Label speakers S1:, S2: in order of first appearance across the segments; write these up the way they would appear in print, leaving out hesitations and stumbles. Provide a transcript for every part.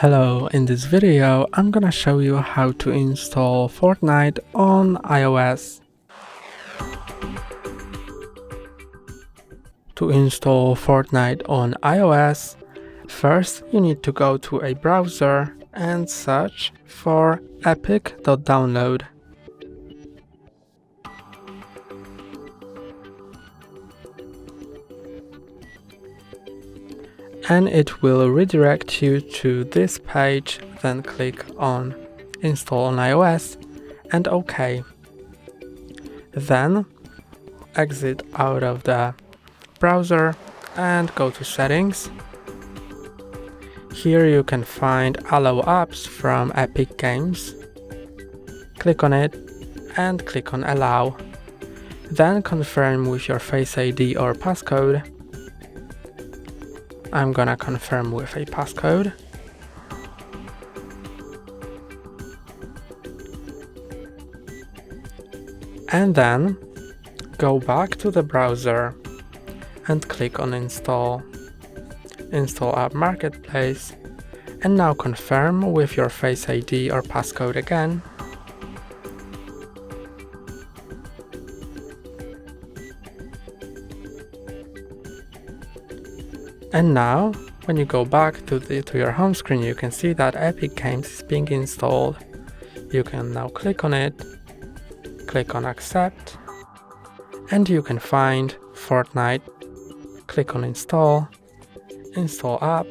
S1: Hello, in this video I'm gonna show you how to install Fortnite on iOS. To install Fortnite on iOS, first you need to go to a browser and search for epic.download. And it will redirect you to this page. Then click on Install on iOS and OK. Then exit out of the browser and go to Settings. Here you can find Allow Apps from Epic Games. Click on it and click on Allow. Then confirm with your Face ID or passcode. I'm gonna confirm with a passcode. And then go back to the browser and click on Install App Marketplace, and now confirm with your Face ID or passcode again. And now, when you go back to your home screen, you can see that Epic Games is being installed. You can now click on it, click on Accept, and you can find Fortnite. Click on Install App,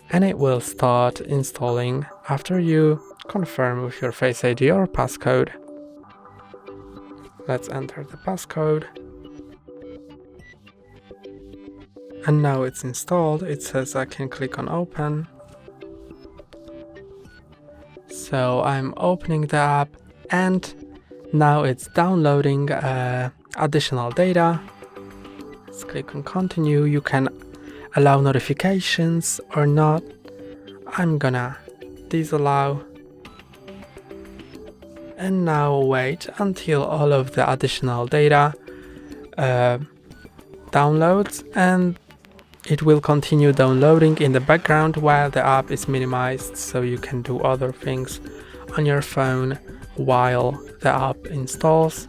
S1: and it will start installing after you confirm with your Face ID or passcode. Let's enter the passcode. And now it's installed. It says I can click on Open. So I'm opening the app and now it's downloading additional data. Let's click on Continue. You can allow notifications or not. I'm gonna disallow. And now wait until all of the additional data downloads, and it will continue downloading in the background while the app is minimized, so you can do other things on your phone while the app installs.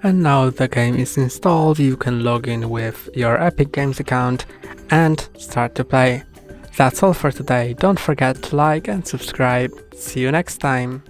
S1: And now the game is installed, you can log in with your Epic Games account and start to play. That's all for today. Don't forget to like and subscribe. See you next time.